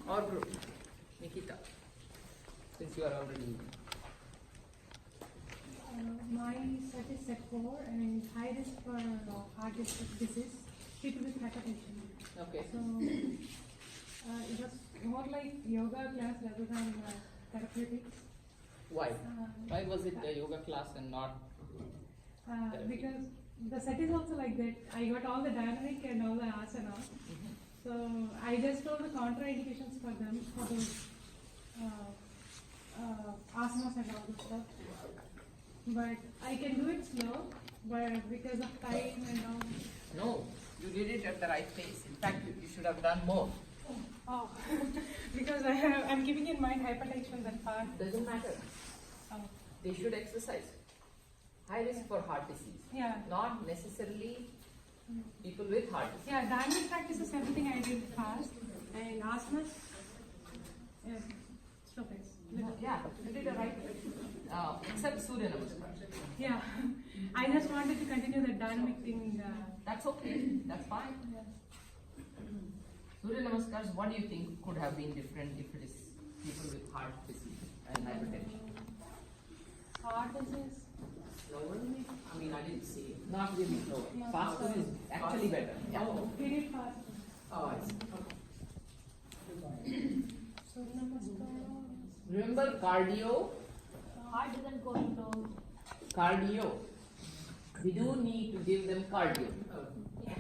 or group? Nikita, since you are already. My set is set 4 and high risk for heart disease, people with hypertension. Okay. So it was more like yoga class rather than therapeutics. Why? Uh, Why was it a yoga class and not? Because the set is also like that. I got all the dynamic and all the asana. So I just told the contraindications for them for those asanas and all this stuff. But I can do it slow, but because of time and all. No, you did it at the right pace. In fact, you should have done more. Oh, because I'm keeping in mind hypertension that part. Doesn't matter. Oh, They should exercise. High risk for heart disease. yeah. Not necessarily people with heart disease. Yeah, dynamic practices, everything I did fast. And asanas, yeah, slow pace. Yeah, you did the right except Surya Namaskar. Yeah, I just wanted to continue the dynamic thing. That's okay. That's fine. Surya Namaskars, what do you think could have been different if it is people with heart disease and hypertension? Heart disease. Slower? I mean, I didn't see it. Not really slow. Yeah. Faster is actually better. Yeah. Oh, did it fast. Oh, I see. So namaskar. Remember cardio? Heart doesn't go into. Cardio. We do need to give them cardio.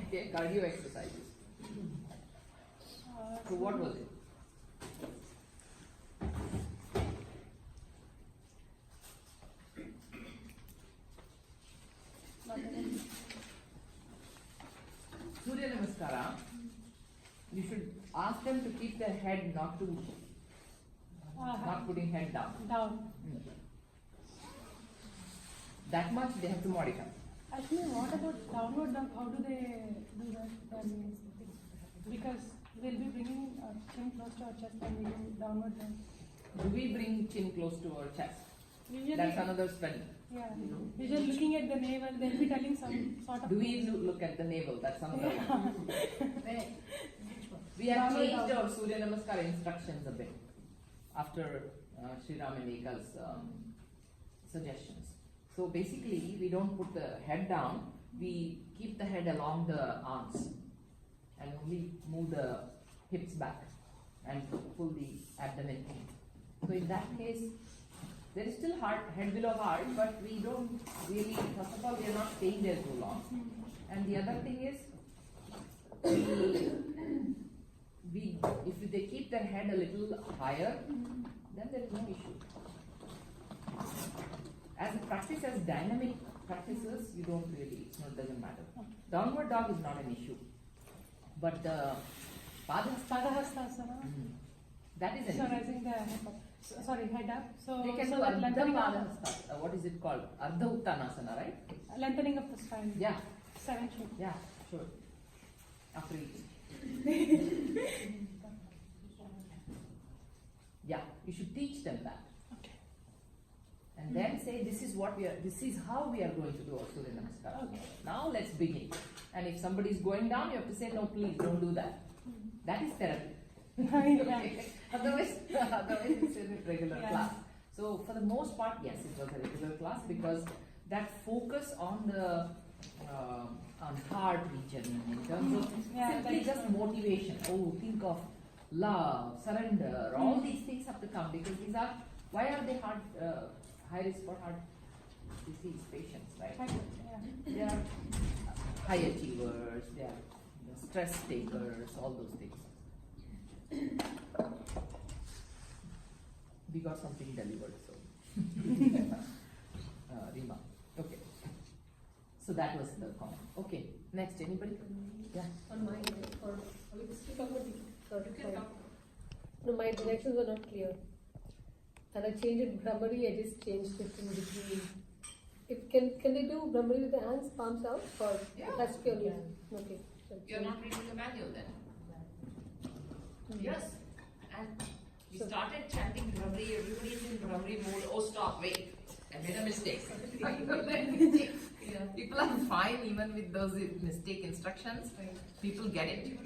Okay, cardio exercises. So what was it? Surya Namaskara, you should ask them to keep their head not putting head down. Down. That much they have to modify. Actually, what about downward dog? How do they do that? Because we'll be bringing chin close to our chest and we do downward dog. Do we bring chin close to our chest? Usually, That's another study. yeah. Usually looking at the navel, they'll be telling some sort of. Do we look at the navel? That's another one. We have Downward changed dog. our Surya Namaskar instructions a bit after Sri Ramaneka's suggestions. So basically, we don't put the head down, we keep the head along the arms and only move the hips back and pull the abdomen in. So in that case, there is still head below heart, but we don't really, first of all, we are not staying there too long. And the other thing is, if they keep their head a little higher, then there is no issue. As a practice, as dynamic practices, you don't really, it doesn't matter. Downward dog is not an issue. But the Padahastasana. that is an So issue. raising the head up. Sorry, head up. So, They can so do that Ardha lengthening of, Padahastasana. What is it called? Ardha Uttanasana, right? lengthening of the spine. Yeah, 7 should. yeah, sure. After eating. Yeah, you should teach them that. Okay. And then say this is how we are going to do our Surya Namaskar. Okay. Now let's begin. And if somebody is going down, you have to say, no, please don't do that. That is therapy. Okay. Otherwise it's a regular Yeah. class. So for the most part, yes, it was a regular class because that focus on the on heart region in terms of Yeah, simply that's just motivation. Oh, think of love, surrender. All these things have to come because these are why are they high risk for heart disease patients, right? Yeah. They are high achievers, they are stress takers, all those things. We got something delivered, so. Rima. Okay. So that was the comment. Okay. Next, anybody? Yeah. On my end, or speak up what you can. No, my directions were not clear. And I changed it Brahmari, I just changed it in between. If can they do Brahmari with the hands, palms out, or Yeah. that's purely? Yeah. Okay. You're not reading the manual then? Yes. And we So- started chanting Brahmari, everybody is in Brahmari mode. Oh, stop, wait. I made a mistake. People are fine even with those mistake instructions. People get it.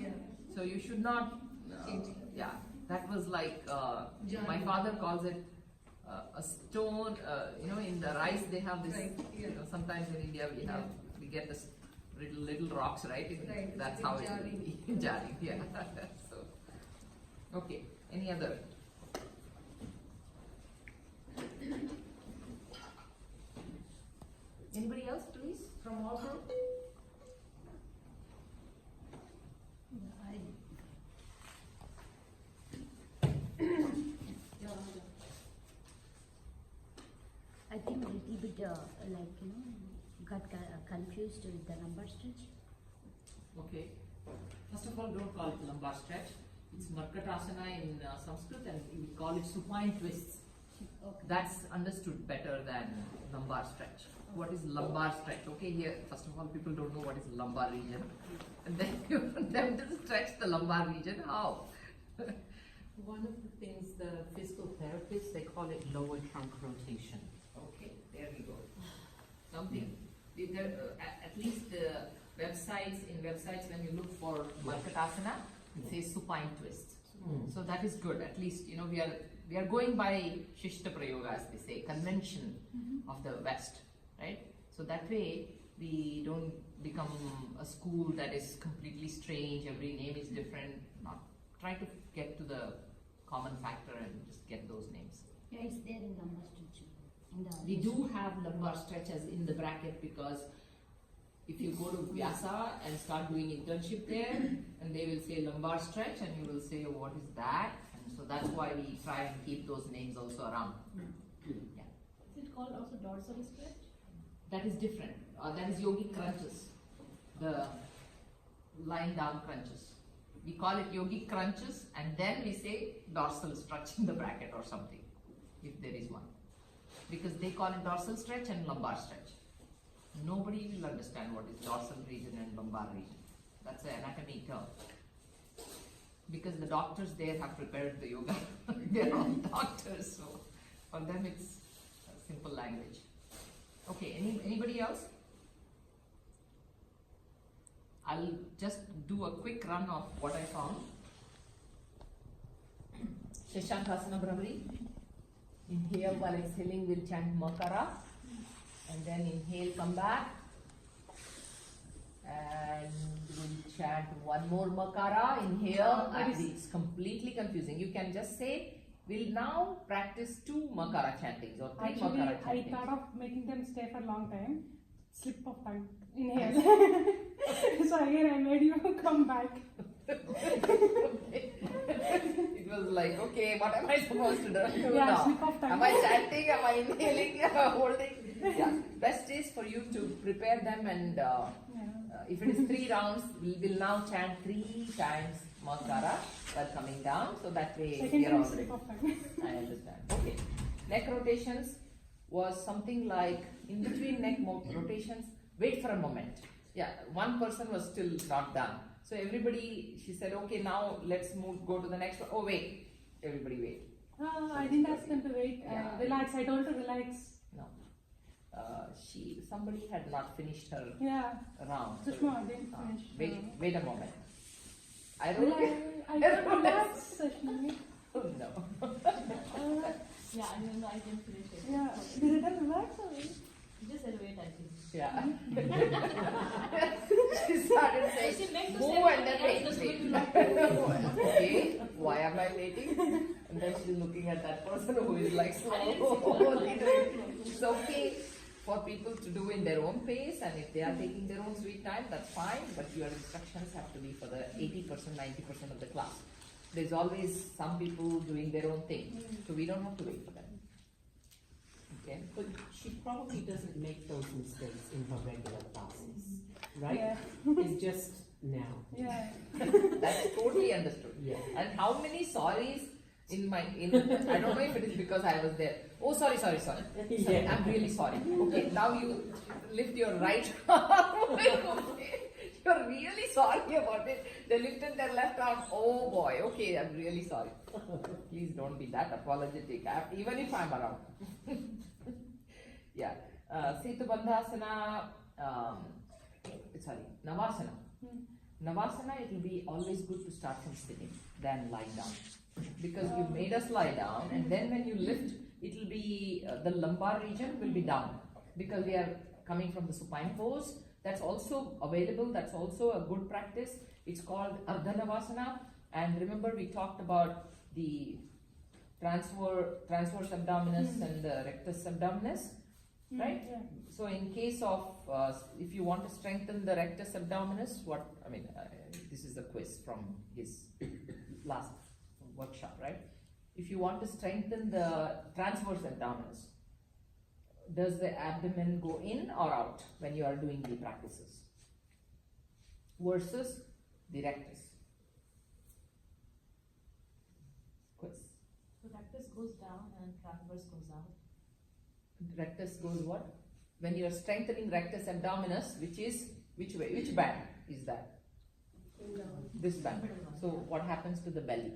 So you should not, yeah. That was like, my Jali. father calls it a stone, you know, in the rice they have this, Right, yeah. you know, sometimes in India we get this little rocks, right? Right, That's it's how it jali. will be. Jali, yeah. So, okay, any other? Anybody else, please, from our group? I think a little bit like got confused with the number stretch. Okay. First of all, don't call it lumbar stretch. It's Markatasana in Sanskrit, and we call it supine twists. Okay. That's understood better than lumbar stretch. What is lumbar stretch? Okay, here, first of all, people don't know what is lumbar region. And then you want them to stretch the lumbar region. How? One of the things the physical therapists, they call it lower trunk rotation. Okay, there we go. Something. At least the websites, when you look for Markatasana, it says supine twist. So that is good. At least, you know, we are going by Shishta Prayoga, as they say, convention of the West, right? So that way we don't become a school that is completely strange, every name is different. Not try to get to the common factor and just get those names. Yeah, it's there in number stretch. In the We do have lumbar stretches in the bracket because if you go to Vyasa and start doing internship there, and they will say lumbar stretch, and you will say, oh, what is that? And so that's why we try and keep those names also around. Yeah. Is it called also dorsal stretch? That is different. That is yogic crunches, the lying down crunches. We call it yogic crunches, and then we say dorsal stretch in the bracket or something, if there is one. Because they call it dorsal stretch and lumbar stretch. Nobody will understand what is dorsal region and lumbar region. That's an anatomy term. Because the doctors there have prepared the yoga. They're all doctors, so for them it's a simple language. Okay, anybody else? I'll just do a quick run of what I found. Shashankasana Bhramari. Inhale while exhaling, we'll chant Makara. And then inhale, come back. And we'll chant one more Makara. Inhale. Actually, it's completely confusing. You can just say, we'll now practice 2 Makara chantings or 3 Actually, Makara I chantings. thought of making them stay for a long time. Slip of tongue. Inhale. So again, I made you come back. It was like, okay, what am I supposed to do Yeah, now? slip of tongue. Am I chanting? Am I inhaling? Am I holding? Yeah. Best is for you to prepare them, and Yeah. if it is 3 rounds, we will now chant 3 times Makara while coming down, so that way Second we are time all slip ready. of tongue. I understand. Okay. Neck rotations was something like in between neck rotations. Wait for a moment. Yeah, one person was still not done. So everybody, she said, okay, now let's go to the next one. Oh wait, everybody wait. I didn't ask them to wait. Yeah. Relax. I told her to relax. No. Somebody had not finished her Yeah. round. Sushma didn't Uh, finish. wait a moment. I I don't told relax, Sushma. no. Yeah, I remember I didn't finish it. Yeah. Did it have relax or? You just said wait, I think. Yeah. She started She saying, meant to move say and then wait. something else, Okay, why am I waiting? And then she's looking at that person who is like I didn't see slowly that. doing. It's okay for people to do in their own pace, and if they are taking their own sweet time, that's fine, but your instructions have to be for the 80%, 90% of the class. There's always some people doing their own thing, so we don't have to wait for them. Okay? But she probably doesn't make those mistakes in her regular classes, right? Yeah. It's just now. Yeah. That's totally understood. Yeah. And how many sorries in I don't know if it is because I was there. Oh, sorry. Sorry, Yeah. I'm really sorry. Okay, now you lift your right arm. Okay. You're really sorry about it. They lifted their left arm. Oh boy, okay, I'm really sorry. Please don't be that apologetic, even if I'm around. Yeah. Setu Bandhasana, Navasana. Navasana, it will be always good to start from sitting than lying down. because you made us lie down, and then when you lift, it will be the lumbar region will be down because we are coming from the supine pose. That's also available. That's also a good practice. It's called Ardhanavasana. And remember, we talked about the transverse abdominis and the rectus abdominis, right? Yeah. So in case of, if you want to strengthen the rectus abdominis, this is a quiz from his last workshop, right? If you want to strengthen the transverse abdominis, does the abdomen go in or out when you are doing the practices? Versus the rectus. Quiz. So rectus goes down and transverse goes out. Rectus goes what? When you are strengthening rectus abdominis, which way? Which band is that? This band. So what happens to the belly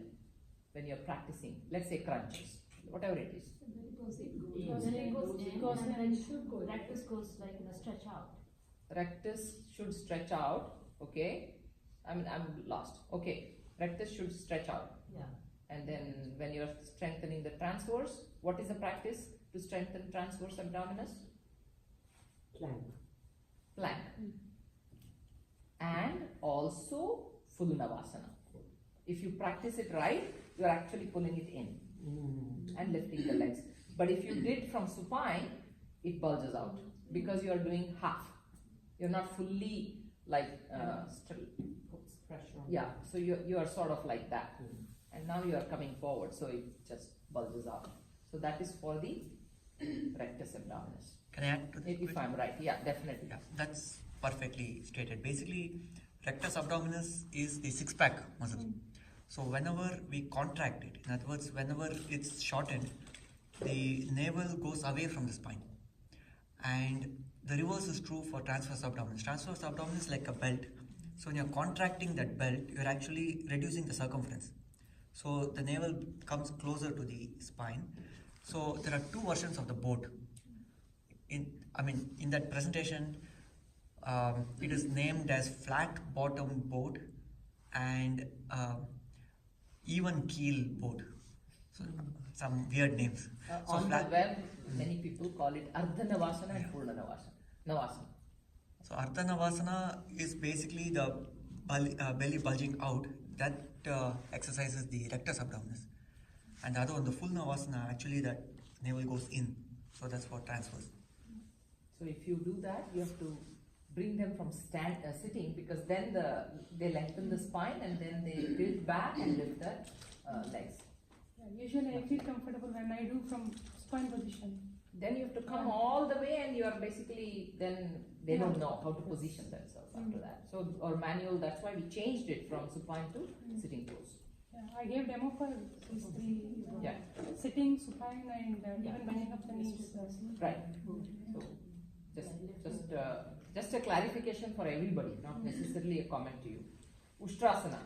when you are practicing? Let's say crunches, whatever it is. Then it goes in, goes and in. then rectus goes like stretch out. Rectus should stretch out. Okay. I'm lost. Okay. Rectus should stretch out. Yeah. And then when you are strengthening the transverse, what is the practice to strengthen transverse abdominis? Plank. And also full navasana. If you practice it right, you are actually pulling it in and lifting the legs. But if you did from supine, it bulges out because you are doing half. You're not fully like Puts pressure on. yeah. So you are sort of like that, and now you are coming forward, so it just bulges out. So that is for the rectus abdominis. Can I add to this? If I'm right, yeah, definitely. Yeah, that's perfectly stated. Basically, rectus abdominis is the six-pack muscle. So whenever we contract it, in other words, whenever it's shortened, the navel goes away from the spine. And the reverse is true for transverse abdominis. Transverse abdominis is like a belt. So when you're contracting that belt, you're actually reducing the circumference. So the navel comes closer to the spine. So there are two versions of the boat. In that presentation, it is named as flat bottom boat and even keel boat. So some weird names. So On the flat- web, many people call it Ardhanavasana and Purna Navasana. So Ardhanavasana is basically the belly bulging out. That exercises the rectus abdominis. And the other one, the full Navasana, actually that navel goes in. So that's for transverse. So if you do that, you have to bring them from sitting, because then they lengthen the spine and then they tilt back and lift the legs. Yeah, usually I feel comfortable when I do from spine position. Then you have to come all the way, and you are basically, then they don't know how to position themselves after that. So, or manual, that's why we changed it from supine to sitting pose. Yeah, I gave demo for these three. Yeah. Sitting, supine, and even bending up the knees. Right. So, just a clarification for everybody, not necessarily a comment to you. Ushtrasana.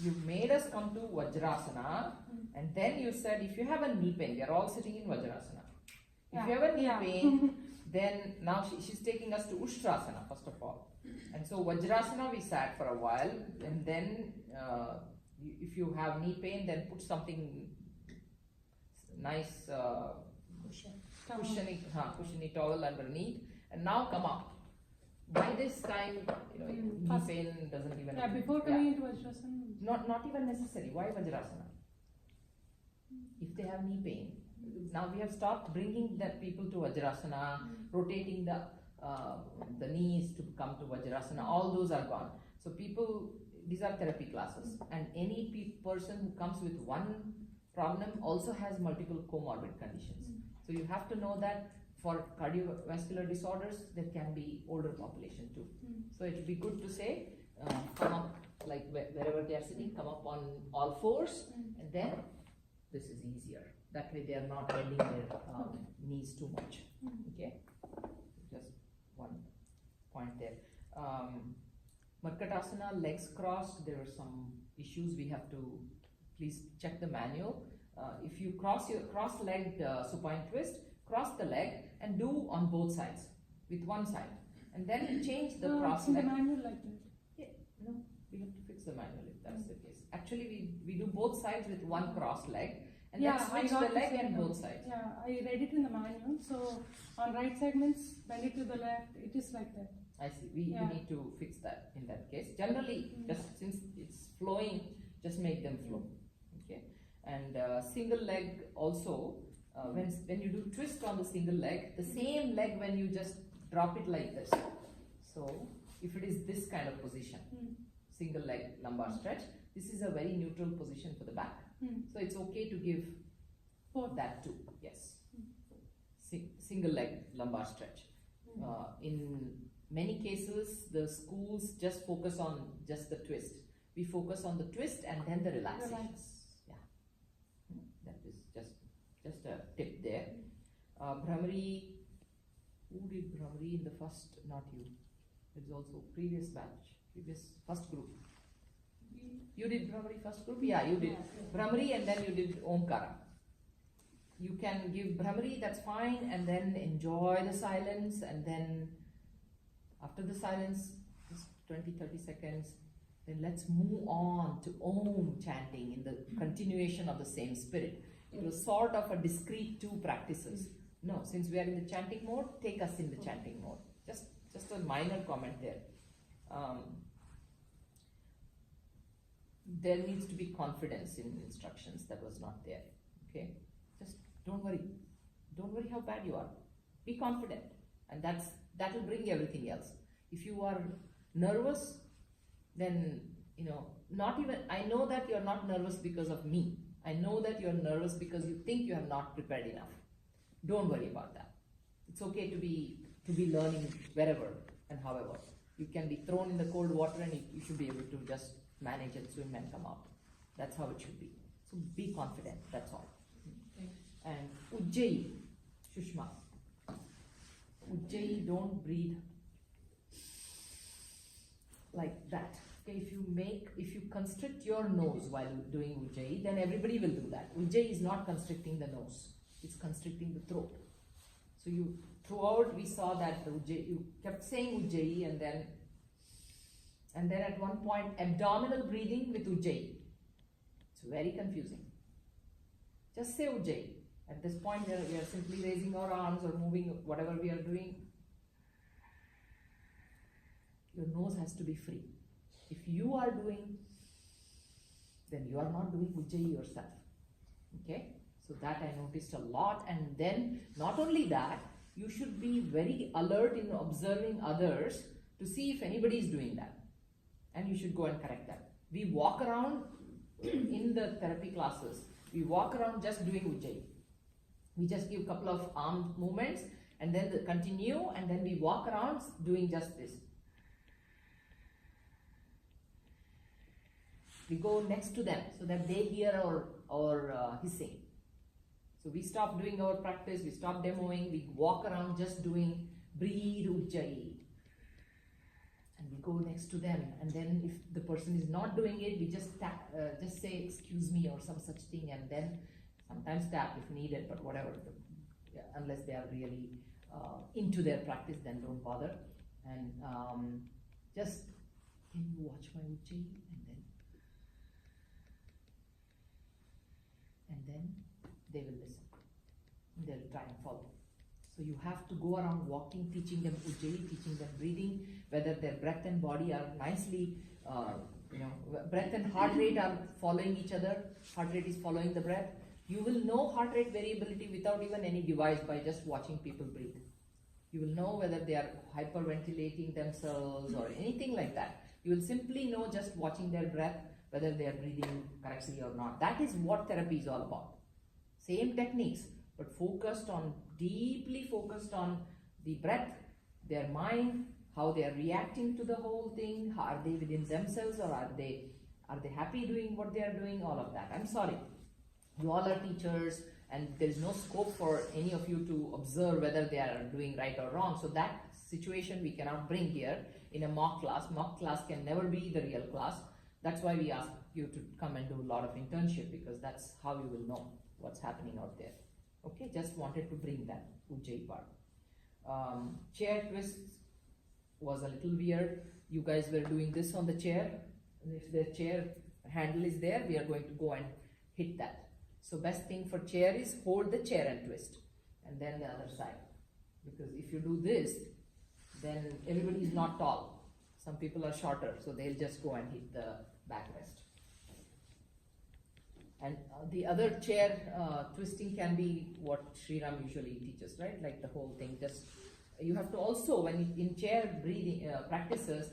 You made us come to Vajrasana, and then you said if you have a knee pain, we are all sitting in Vajrasana. If you have a knee pain, then now she's taking us to Ushtrasana first of all. And so Vajrasana we sat for a while, and then if you have knee pain, then put something nice cushiony towel underneath, and now come up. By this time, knee pain doesn't even. Yeah, before coming into Vajrasana. Not even necessary. Why Vajrasana? If they have knee pain, now we have stopped bringing that people to Vajrasana, rotating the knees to come to Vajrasana. All those are gone. So these are therapy classes, and any person who comes with one problem also has multiple comorbid conditions. So you have to know that for cardiovascular disorders, there can be older population too. So it would be good to say, come up, like wherever they are sitting, come up on all fours, and then this is easier. That way they are not bending their knees too much. Okay? Just one point there. Markatasana, legs crossed, there are some issues we have to, please check the manual. If you cross-legged supine twist, cross the leg and do on both sides with one side, and then change the cross In the leg. manual like that. Yeah, no, we have to fix the manual if that's the case. Actually, we do both sides with one cross leg, and Yeah, then I switch got the the leg same and one. both sides. Yeah, I read it in the manual. So on right side means bend it to the left. It is like that. I see. We Yeah. need to fix that in that case. Generally, just since it's flowing, just make them flow. Okay. And single leg also, when you do twist on the single leg, the same leg when you just drop it like this. So if it is this kind of position, single leg lumbar stretch, this is a very neutral position for the back. So it's okay to give Both. that too. Yes. Single leg lumbar stretch. In many cases, the schools just focus on just the twist. We focus on the twist and then the relaxation. Relax. Yeah. That is just a tip there. Bhramari, who did Bhramari in the first? Not you. It's also previous batch, previous first group. You did Bhramari first group? Yeah, you did. Bhramari and then you did Omkara. You can give Bhramari, that's fine, and then enjoy the silence, and then after the silence, just 20-30 seconds, then let's move on to Om chanting in the continuation of the same spirit. It was sort of a discrete two practices. No, since we are in the chanting mode, take us in the chanting mode. Just a minor comment there. There needs to be confidence in instructions that was not there. Okay, just don't worry. Don't worry how bad you are. Be confident, and that will bring everything else. If you are nervous, then not even. I know that you are not nervous because of me. I know that you are nervous because you think you have not prepared enough. Don't worry about that. It's okay to be learning wherever and however. You can be thrown in the cold water and you should be able to just manage and swim and come out. That's how it should be. So be confident, that's all. And Ujjayi, Shushma. Ujjayi, don't breathe like that. Okay, if you constrict your nose while doing Ujjayi, then everybody will do that. Ujjayi is not constricting the nose, it's constricting the throat. So throughout we saw that the Ujjayi, you kept saying Ujjayi and then at one point abdominal breathing with Ujjayi. It's very confusing. Just say Ujjayi. At this point we are simply raising our arms or moving whatever we are doing. Your nose has to be free. If you are doing, then you are not doing Ujjayi yourself. Okay? So that I noticed a lot. And then not only that, you should be very alert in observing others to see if anybody is doing that. And you should go and correct that. We walk around in the therapy classes, we walk around just doing Ujjayi. We just give a couple of arm movements and then continue, and then we walk around doing just this. We go next to them so that they hear our hissing. So we stop doing our practice, we stop demoing, we walk around just doing breathe Ujjayi. And we go next to them, and then if the person is not doing it, we just say excuse me or some such thing, and then sometimes tap if needed, but whatever, unless they are really into their practice, then don't bother. And just, can you watch my Ujjayi? And then they will listen. They'll try and follow. So you have to go around walking, teaching them Ujjayi, teaching them breathing, whether their breath and body are nicely, breath and heart rate are following each other. Heart rate is following the breath. You will know heart rate variability without even any device by just watching people breathe. You will know whether they are hyperventilating themselves or anything like that. You will simply know just watching their breath whether they are breathing correctly or not. That is what therapy is all about. Same techniques, but deeply focused on the breath, their mind, how they are reacting to the whole thing. Are they within themselves, or are they happy doing what they are doing? All of that. I'm sorry. You all are teachers, and there is no scope for any of you to observe whether they are doing right or wrong. So that situation we cannot bring here in a mock class. Mock class can never be the real class. That's why we ask you to come and do a lot of internship, because that's how you will know what's happening out there. Okay, just wanted to bring that Ujjayi part. Chair twists was a little weird. You guys were doing this on the chair. And if the chair handle is there, we are going to go and hit that. So best thing for chair is hold the chair and twist, and then the other side. Because if you do this, then everybody is not tall. Some people are shorter, so they'll just go and hit the backrest. And the other chair twisting can be what Sriram usually teaches, right? Like the whole thing. Just you have to also, when in chair breathing practices,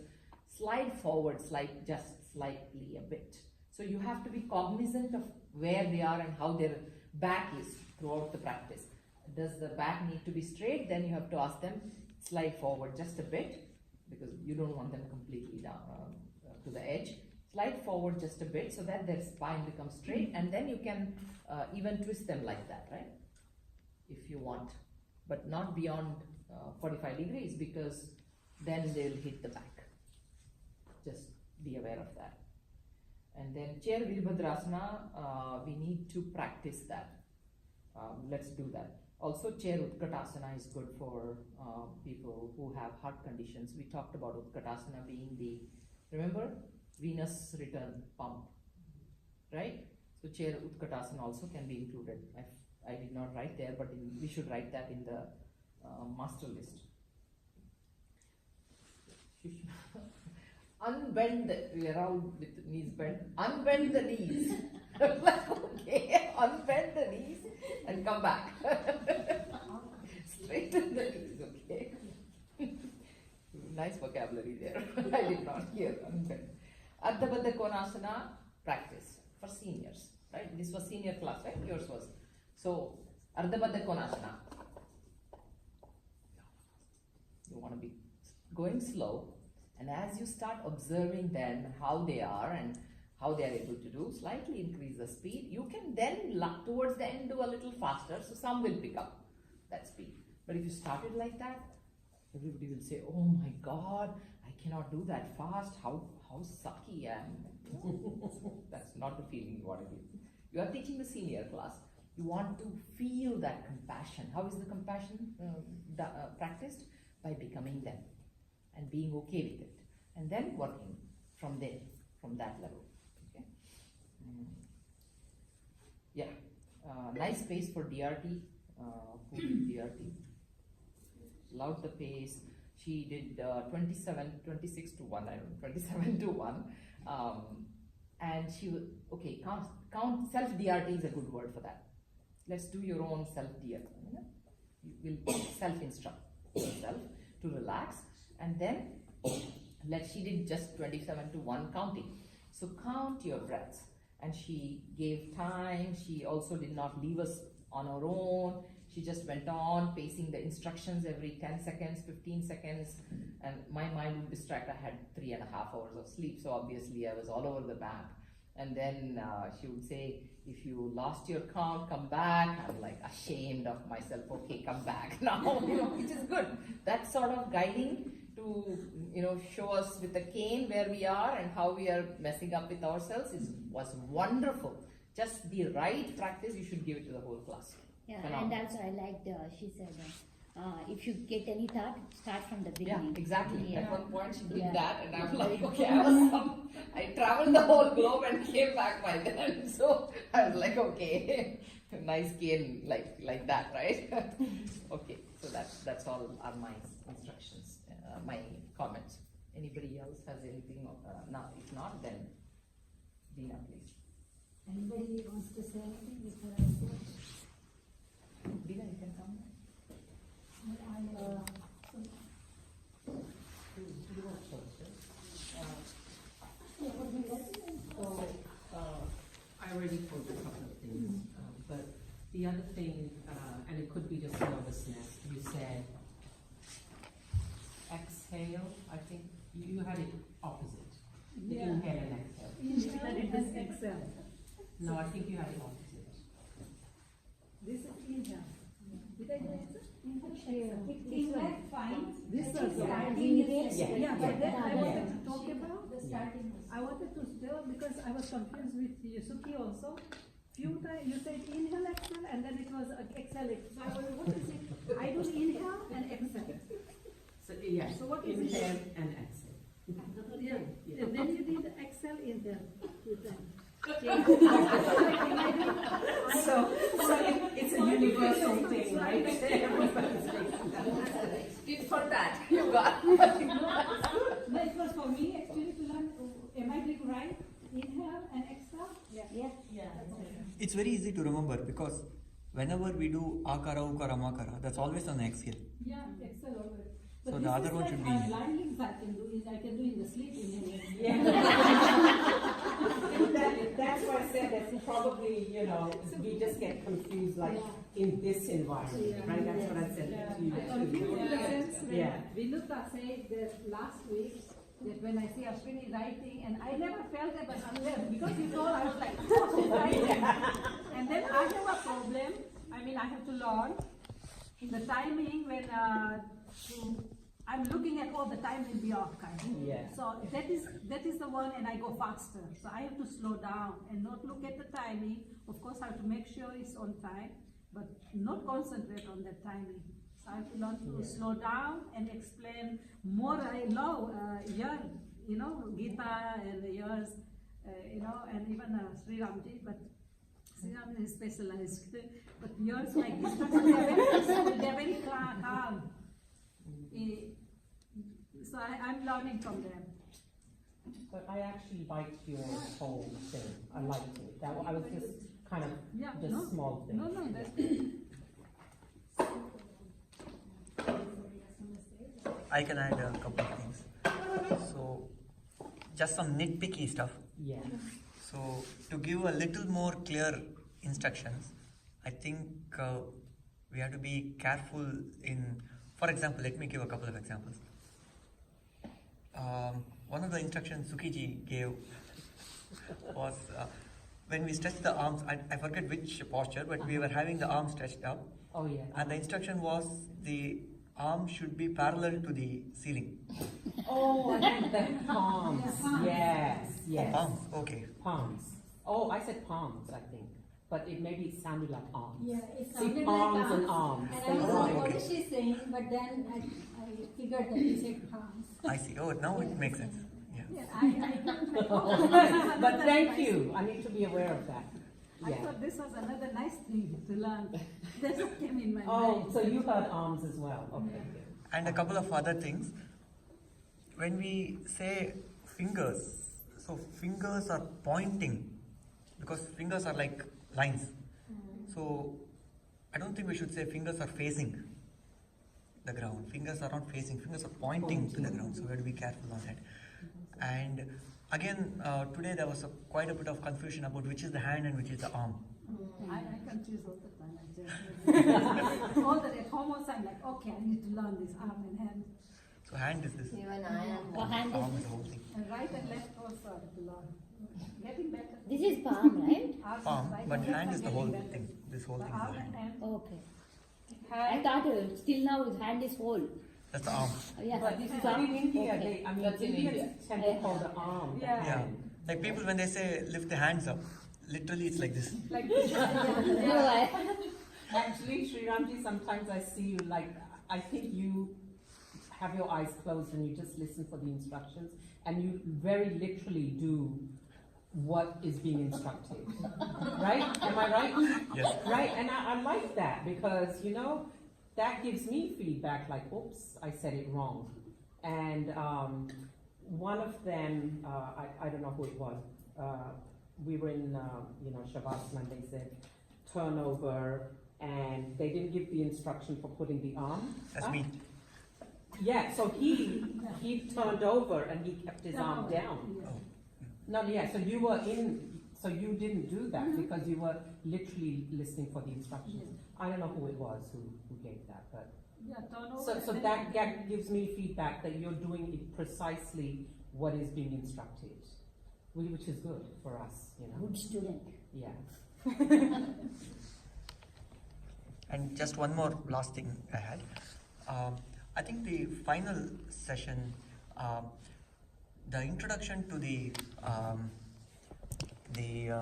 slide forward, just slightly a bit. So you have to be cognizant of where they are and how their back is throughout the practice. Does the back need to be straight? Then you have to ask them, slide forward just a bit, because you don't want them completely down to the edge. Slide forward just a bit so that their spine becomes straight, and then you can even twist them like that, right? If you want, but not beyond 45 degrees, because then they'll hit the back. Just be aware of that. And then chair Virabhadrasana, we need to practice that. Let's do that. Also, chair Utkatasana is good for people who have heart conditions. We talked about Utkatasana being the, remember, venous return pump, right? So chair Utkatasana also can be included. I did not write there, but we should write that in the master list. Unbend, we are all with knees bent. Unbend the knees. Like, okay, unbend the knees and come back. Straighten the knees, okay? Nice vocabulary there. I did not hear unbend. Ardha Baddha Konasana practice for seniors, right? This was senior class, right? Yours was. So, Ardha Baddha Konasana. You want to be going slow, and as you start observing them, how they are and how they are able to do, slightly increase the speed. You can then, towards the end, do a little faster, so some will pick up that speed. But if you started like that, everybody will say, oh my God, I cannot do that fast, how sucky I am. That's not the feeling you want to give. You are teaching the senior class. You want to feel that compassion. How is the compassion practiced? By becoming them and being okay with it. And then working from there, from that level. Okay? Yeah. Nice pace for DRT. Who did DRT? Loved the pace. She did 26 to 1, I don't know, 27 to 1. And she will, okay, count self-DRT is a good word for that. Let's do your own self-DRT. You will self-instruct yourself to relax, and then she did just 27 to 1 counting. So count your breaths. And she gave time. She also did not leave us on our own. She just went on pacing the instructions every 10 seconds, 15 seconds, and my mind would distract. I had 3.5 hours of sleep, so obviously I was all over the map. And then she would say, if you lost your count, come back. I'm like ashamed of myself. Okay, come back now, which is good. That sort of guiding to, show us with a cane where we are and how we are messing up with ourselves was wonderful. Just the right practice, you should give it to the whole class. Yeah, Phenomenal. and also I liked, she said, if you get any thought, start from the Yeah, beginning. exactly. Yeah. At one point she did Yeah. that, and I'm Very like, good. okay, I traveled the whole globe and came back by then. So I was like, okay, nice cane like that, right? Okay, so that's all are my instructions, my comments. Anybody else has anything? Now, if not, then Dina, please. Anybody wants to say anything before I say? Dina, you can come. I already told you a couple of things, but the other thing, and it could be just nervousness, you said exhale, I think you had it opposite. The inhale and exhale. Inhale and exhale. No, I think you had it opposite. This is inhale. Did I do it? Inhale, fine. This I think was starting is Yeah. Yeah, but then I Yeah. wanted to talk about, The starting is. I wanted to tell because I was confused with Yusuki also. Few times you said inhale, exhale, and then it was exhale. So I was, what is it? I do inhale and exhale. So, yeah, So what is it? inhale and exhale. Yeah, then you did exhale, inhale. with them. So it's a universal thing, right? Everybody's taking that. Tit for tat. You got. No, it was for me actually to learn, am I doing right? Inhale and exhale? Yeah. It's very easy to remember because whenever we do akara, ukara, makara, that's always on the exhale. Yeah, exhale always. So But the this other is one like should be a inhale. blind links I can do in the sleep inhale. That's why I said that's probably, we just get confused like in this environment, right? That's what I said to you Confused in the too. sense when Yeah. Vinuta said that last week, that when I see Ashwini writing, and I never felt that, but unless, because you told, I was like, oh, she's writing. And then I have a problem, I have to learn the timing when I'm looking at, the time will be off kind of. Yeah. So that is the one, and I go faster. So I have to slow down and not look at the timing. Of course, I have to make sure it's on time, but not concentrate on that timing. So I have to learn to slow down and explain more. I love Gita and yours, and even Sri Ramji, but Sri Ramji is specialized. But yours like this, they're very calm. So I'm learning from them. But I actually liked your whole thing. I liked it. I was just kind of just small things. No, that's good. I can add a couple of things. So, just some nitpicky stuff. Yeah. So, to give a little more clear instructions, I think we have to be careful in, for example, let me give a couple of examples. One of the instructions Sukiji gave was when we stretch the arms, I forget which posture, but we were having the arms stretched up, Oh yeah. and the instruction was the arm should be parallel to the ceiling. Oh, I think the palms. Yes, yes. Palms, okay. Palms. Oh, I said palms, I think. But it maybe sounded like arms. Yeah, it See, sounded palms like and arms. And I They was rhyme. like, what is she saying? But then I figured that you said palms. I see. Oh, now it makes sense. Yeah. Yeah, I But thank you. I need to be aware of that. I Yeah. thought this was another nice thing to learn. That came in my Oh, mind. so you heard arms as well. Okay. And a couple of other things. When we say fingers, so fingers are pointing because fingers are like lines. So I don't think we should say fingers are facing the ground. Fingers are not facing, fingers are pointing to the ground. So we have to be careful on that. And again, today there was quite a bit of confusion about which is the hand and which is the arm. I confuse all the time. All the at home also, I'm like, okay, I need to learn this arm and hand. So hand is this, Even I am. Hand arm is is the whole thing. And right and left also I have to learn. Getting better. this is palm, right? Arm, Palm, right but and left, hand I'm is the getting whole better. thing. This whole The thing is arm the and hand. hand. Okay. I thought still now his hand is whole. That's the arm. Yeah. But this is So- in India. okay. That's in Indians India. tend to call the arm. the Yeah. Yeah. hand. Like people when they say lift the hands up, literally it's like this. Like this. No, Actually, Sri Ramji, sometimes I see you like, I think you have your eyes closed and you just listen for the instructions and you very literally do what is being instructed. Right? Am I right? Yes. Right? And I like that because, that gives me feedback like, oops, I said it wrong. And one of them, I don't know who it was, we were in, Shavasana and they said, turn over, and they didn't give the instruction for putting the arm. That's up. me. Yeah, so he turned over and he kept his arm down. Oh. No, yeah, so you were so you didn't do that because you were literally listening for the instructions. I don't know who it was who gave that, but Yeah, turn over. so and that then- gives me feedback that you're doing it precisely what is being instructed, which is good for us, good student. Yeah. And just one more last thing I had. I think the final session, the introduction to the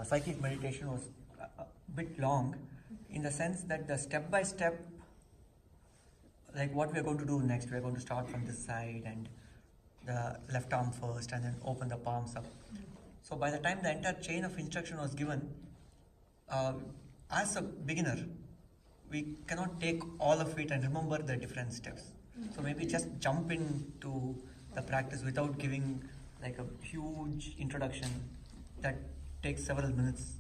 cyclic meditation was a bit long, in the sense that the step by step, like what we are going to do next, we are going to start from this side and the left arm first, and then open the palms up. So by the time the entire chain of instruction was given, as a beginner, we cannot take all of it and remember the different steps. So maybe just jump into the practice without giving like a huge introduction that takes several minutes.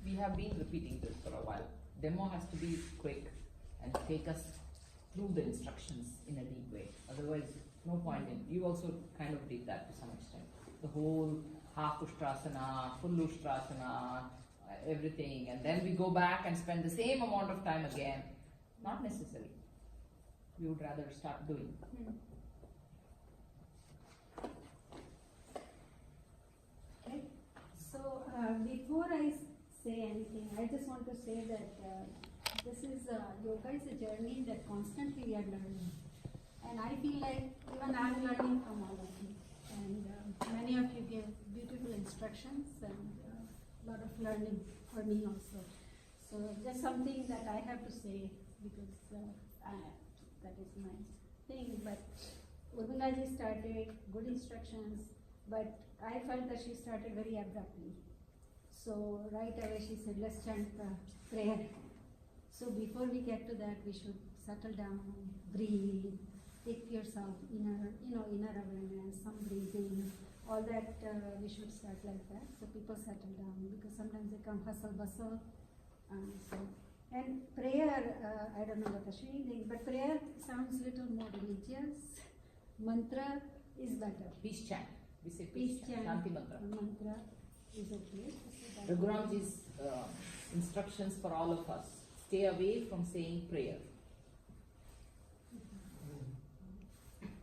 We have been repeating this for a while. Demo has to be quick and take us through the instructions in a deep way. Otherwise, no point in. You also kind of did that to some extent. The whole half Ustrasana, full Ustrasana, everything, and then we go back and spend the same amount of time again. Not necessary. We would rather start doing. Okay. So before I say anything, I just want to say that this is yoga is a journey that constantly we are learning, and I feel like even I'm learning from all of you. And many of you give beautiful instructions and a lot of learning for me also. So just something that I have to say because that is my thing. But Urmila started good instructions, but I felt that she started very abruptly. So right away she said, let's chant prayer. So before we get to that, we should settle down, breathe, take yourself inner awareness, some breathing, all that we should start like that. So people settle down because sometimes they come hustle bustle. And prayer, I don't know what Ashwini thinks, but prayer sounds little more religious. Mantra is better. Peace chant. We say Peace peace chant. chant. Shanti mantra. Mantra is okay. So that- Raghuramji's instructions for all of us. Stay away from saying prayer.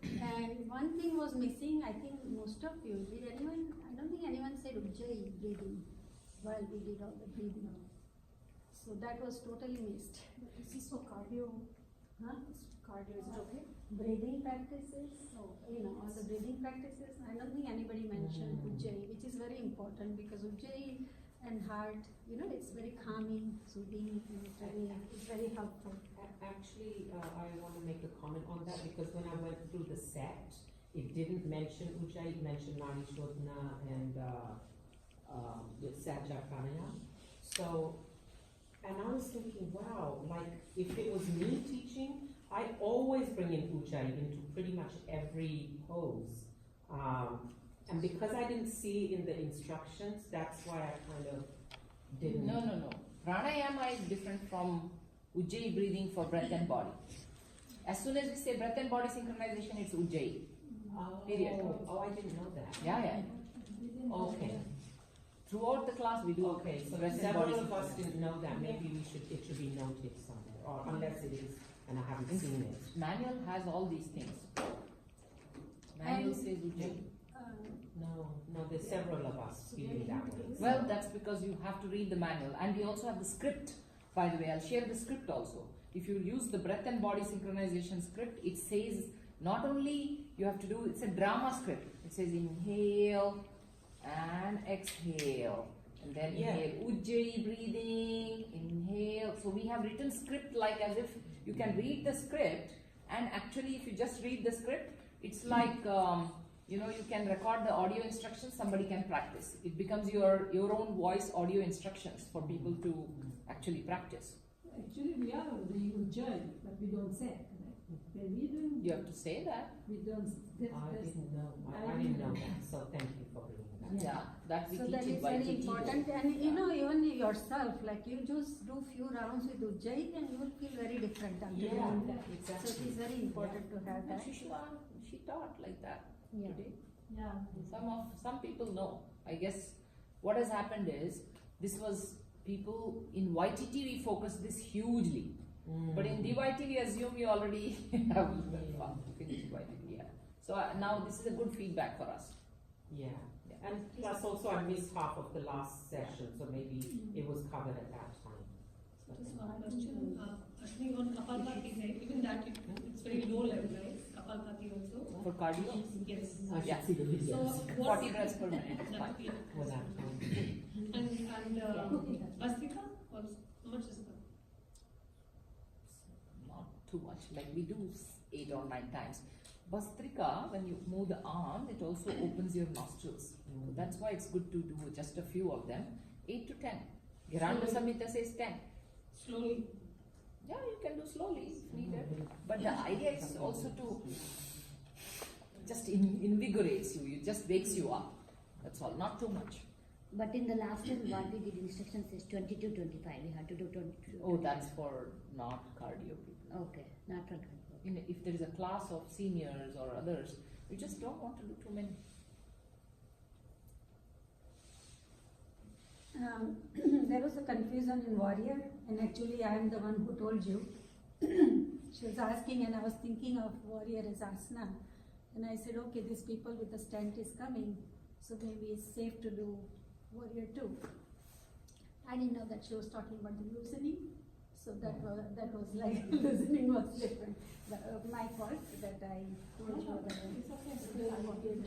And one thing was missing, I think most of you, did anyone, I don't think anyone said Ujjayi breathing while we did all the breathing. So that was totally missed. This is for cardio. Huh? Cardio, is it okay? Breathing practices, all the breathing practices, I don't think anybody mentioned Ujjayi, which is very important because Ujjayi and heart, it's very calming, soothing, and it's very helpful. Actually, I want to make a comment on that because when I went through the set, it didn't mention Ujjayi, it mentioned Nadi Shodhana and the Sajja Pranayama. So, and I was thinking, wow, like if it was me teaching, I always bring in Ujjayi into pretty much every pose. And because I didn't see it in the instructions, that's why I kind of didn't. No. Pranayama is different from Ujjayi breathing for breath and body. As soon as we say breath and body synchronization, it's Ujjayi. Period. Oh, I didn't know that. Yeah. Okay. Throughout the class we do. Okay, so breath and several body of us synchronization. didn't know that. Maybe it should be noted somewhere, or unless it is, and I haven't seen it. Manual has all these things. Manual And- says Ujjayi. No, there's several of us feeling that way. Well, that's because you have to read the manual, and we also have the script. By the way, I'll share the script also. If you use the breath and body synchronization script, it says not only you have to do, it's a drama script. It says inhale and exhale, and then inhale Ujjayi breathing, inhale. So we have written script like as if you can read the script, and actually if you just read the script, it's like you can record the audio instructions, somebody can practice. It becomes your own voice audio instructions for people to actually practice. Actually, we are doing Ujjayi, but we don't say it. When we do, You have to say that. we don't. I didn't know. I didn't know that. So thank you for bringing that. Yeah, that we So teach that in is very YTT. important, and even yourself, like you just do few rounds with Ujjayi and you will feel very different after doing that. So it is very important to have that. She taught like that Yeah. today. Yeah. Some people know. I guess what has happened is this was people in YTT we focus this hugely, but in DYT we assume you already have finished YTT. Yeah. So now this is a good feedback for us. Yeah. And plus also I missed half of the last session, so maybe it was covered at that time. So Just thank one question. Ashwini, on Kapalbhati, right? Even that, it's very low level, right? Kapalbhati also. For cardio, Yes. you. I should Yeah. see the So videos. 40 what? breaths per minute. It's That fine. would be- For that time. And Bhastrika, how much is that? Not too much. Like we do 8 or 9 times, Bastrika, when you move the arm, it also opens your nostrils. So that's why it's good to do just a few of them, 8 to 10. Giranda Samhita says 10. Slowly. Yeah, you can do slowly if needed. But the idea is also to just invigorates you, it just wakes you up. That's all, not too much. But in the last time what we did instructions is 20 to 25. We had to do 22. Oh, that's for not cardio people. Okay, not for If there is a class of seniors or others, you just don't want to do too many. There was a confusion in Warrior, and actually I am the one who told you. She was asking, and I was thinking of Warrior as asana. And I said, okay, these people with the stent is coming, so maybe it's safe to do Warrior 2. I didn't know that she was talking about the loosening, so that was like loosening was different. But, my fault that I told you that It's okay. so they wanted,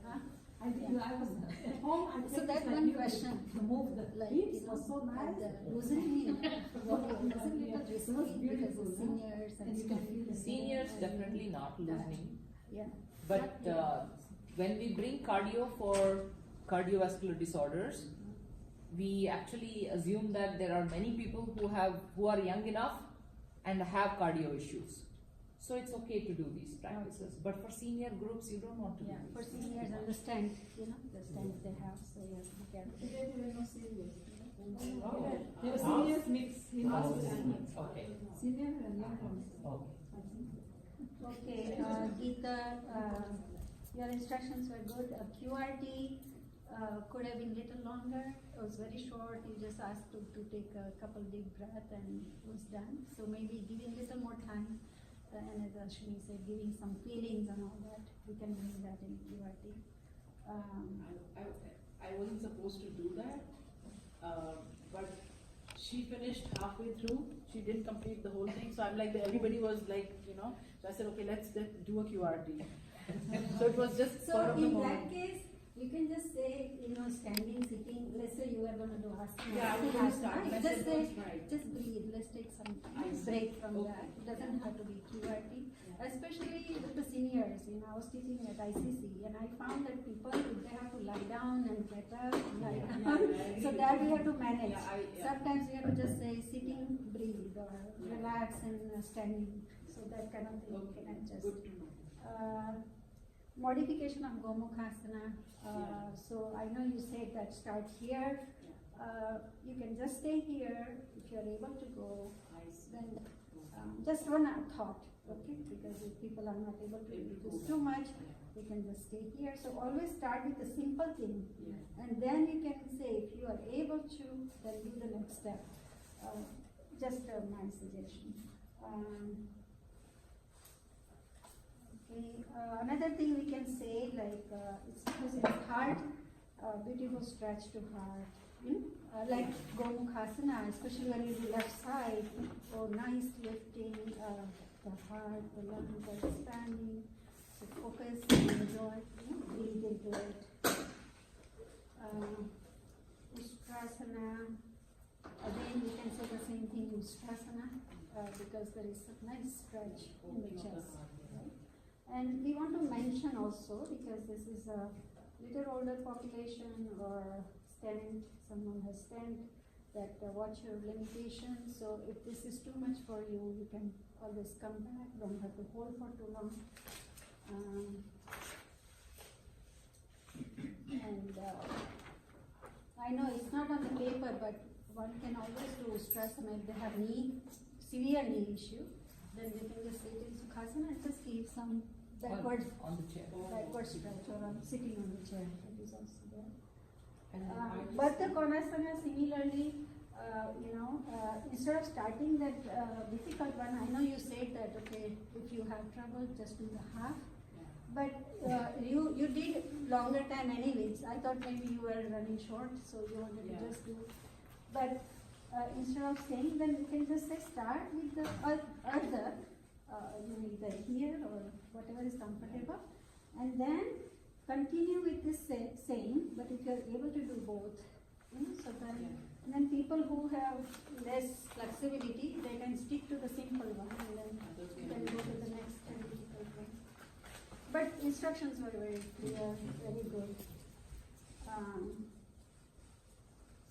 huh? I think I was at home. I So practiced that like one you, question, to move the like, hips you know, was so nice. the loosening, what it was a little It was risky because beautiful, of huh? seniors And and you stuff. can feel the Seniors And- definitely not loosening. Yeah. But when we bring cardio for cardiovascular disorders, we actually assume that there are many people who are young enough and have cardio issues. So it's okay to do these practices. But for senior groups, you don't want to Yeah, do for these. seniors understand, you know, the stents they have, so you have to be careful. Today there were no seniors. Oh. There were seniors mixed in Oh, hospital. okay. Senior and young ones. Okay. Okay, Geeta, your instructions were good. QRT could have been little longer. It was very short. You just asked to take a couple deep breath and it was done. So maybe giving little more time. And as Ashwini said, giving some feelings and all that, we can bring that in QRT. I wasn't supposed to do that, but she finished halfway through. She didn't complete the whole thing, so I'm like, everybody was like, so I said, okay, let's do a QRT. So it was just So part of the in moment. that case, you can just say, standing, sitting, let's say you are gonna do asana. Yeah, I was gonna start, and I Just said, say, don't try. just breathe, let's take some I see. break from Okay. that. It doesn't have to be QRT. Especially with the seniors, I was teaching at ICC and I found that people, if they have to lie down and get up, lie Yeah, down. I agree So with that you. we have to manage. Yeah. Sometimes we have to just say sitting, breathe, or Yeah. relax and standing. So that kind of thing we Okay, can adjust. good to know. Modification of Gomukhasana. So I know you said that start here. You can just stay here. If you're able to go, then just one thought, okay? Because if people are not able to do this too much, we can just stay here. So always start with a simple thing. And then you can say, if you are able to, then do the next step. Just my suggestion. Okay, another thing we can say, like, it's because it's heart, beautiful stretch to heart. Like Gomukhasana, especially when you do left side, nice lifting, the heart, the lungs are expanding. So focus and enjoy, breathe into it. Ustrasana, again we can say the same thing, Ustrasana, because there is a nice stretch in the chest. Right? And we want to mention also, because this is a little older population or stent, someone has stent, that watch your limitations. So if this is too much for you, you can always come back, don't have to hold for too long. And I know it's not on the paper, but one can always do Ustrasana if they have severe knee issue, then they can just sit in Sukhasana and just keep some backward On the chair. stretch or sitting on the chair. That is also there. And Baddha Konasana, similarly, instead of starting that difficult one, I know you said that, okay, if you have trouble, just do the half. But you did longer time anyways. I thought maybe you were running short, so you wanted to just do. But instead of saying, then you can just say start with the other, either here or whatever is comfortable, and then continue with this same. But if you are able to do both, so then and then people who have less flexibility, they can stick to the simple one, and then go to the next difficult one. but instructions were very clear, very good.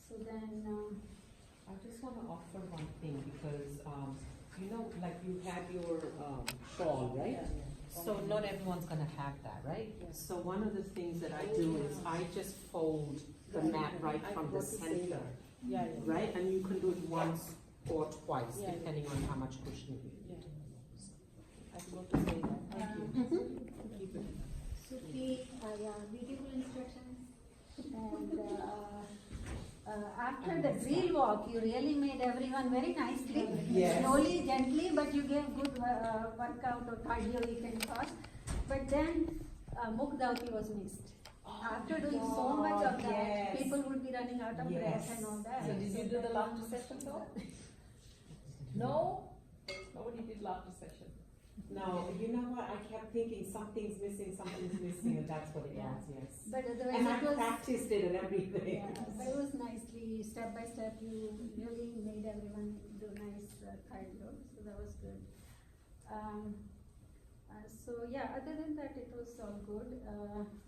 So then, I just want to offer one thing because, you know, like you had your shawl, right? So not everyone's going to have that, right? So one of the things that I do is I just fold the mat right from the center, Yeah, yeah. right? And you can do it once or twice, Yeah. depending on how much cushion you need. I forgot to say that. Thank you. Keep it. Suki, yeah, beautiful instructions. And after the drill walk, you really made everyone very nicely. Yes. Slowly, gently, but you gave good workout or cardio you can call. But then Mukhdauti was missed. After doing so much of that, yes. people would be running out of breath Yes. and all that. So did you do the laughter session though? No? Nobody did laughter session. No, you know what? I kept thinking something's missing, and that's what it Yeah. was, yes. But otherwise And I it was, practiced it and everything. yeah, but it was nicely, step by step, you really made everyone do nice cardio, so that was good. So yeah, other than that, it was all good.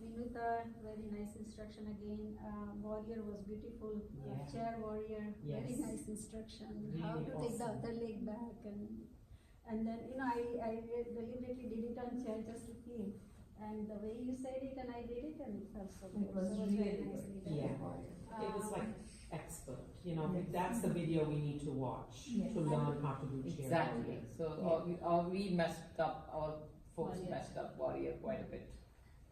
Vinuta, very nice instruction again. Warrior was beautiful. Yeah. Chair warrior, very Yes. nice instruction. Really How to take the awesome. other leg back and then, you know, I deliberately did it on chair just to feel. And the way you said it and I did it and it felt so good. It was So really very good. nicely done. Yeah. It was like expert, you know, Yes. that's the video we need to watch Yes. to learn how to do chair. Exactly. warrior. So we messed up, our folks Warrior. messed up Warrior quite a bit.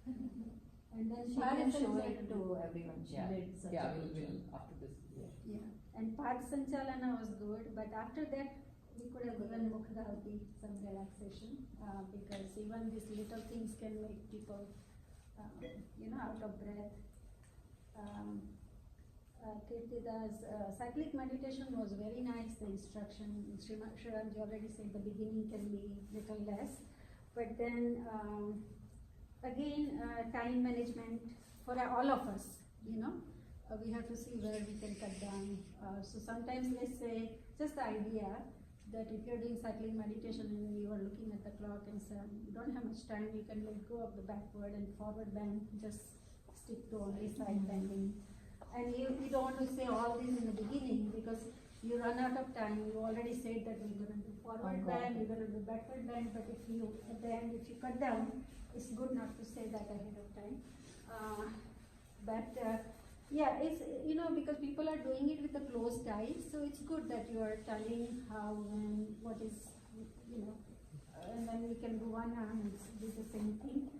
And then she But can it's show like it to everyone, she Yeah. did such Yeah, a good we'll, job. after this. Yeah, and Path Sanchalana was good, but after that, we could have given Mukhdauti some relaxation, because even these little things can make people, you know, out of breath. Kirtida's cyclic meditation was very nice, the instruction, Shriramji already said the beginning can be little less, but then, again, time management for all of us, you know. We have to see where we can cut down. So sometimes let's say, just the idea that if you're doing cycling meditation and you are looking at the clock and say, you don't have much time, you can let go of the backward and forward bend, just stick to only side bending. And you don't want to say all this in the beginning because you run out of time. You already said that we're going to do forward bend, we're going to do backward bend, but if you, at the end, if you cut down, it's good not to say that ahead of time. Yeah, it's, you know, because people are doing it with a closed eyes, so it's good that you are telling how and what is, you know, and then we can do one arm and do the same thing.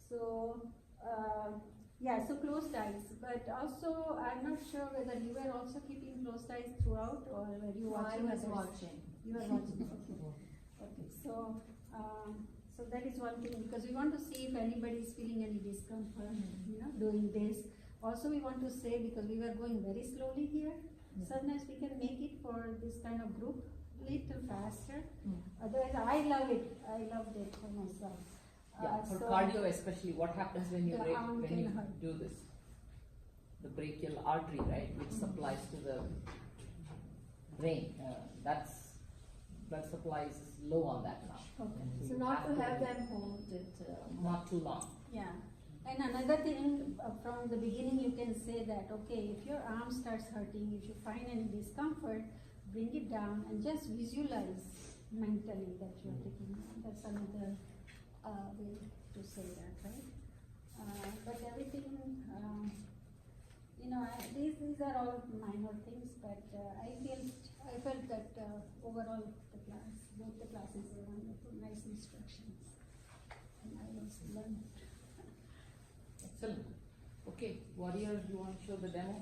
So, yeah, so closed eyes, but also I'm not sure whether you were also keeping closed eyes throughout or were you watching? I was others? watching. You were watching, okay. Okay, so, so that is one thing, because we want to see if anybody is feeling any discomfort, you know, doing this. Also, we want to say, because we were going very slowly here, sometimes we can make it for this kind of group little faster. Otherwise, I loved it for myself. Yeah, for so- cardio especially, what happens when you The break, arm when can you hurt. do this? The brachial artery, right, which supplies to the brain, blood supply is low on that now. Okay. So You not to to have do- them hold it. Not too long. Yeah, and another thing, from the beginning you can say that, okay, if your arm starts hurting, if you find any discomfort, bring it down and just visualize mentally that you're taking, that's another way to say that, right? But everything, you know, these are all minor things, but I felt that overall both the classes were wonderful, nice instructions, and I was learned. Excellent. Okay, Warrior, you want to show the demo?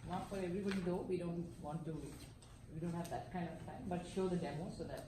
Not for everybody though, we don't have that kind of time, but show the demo so that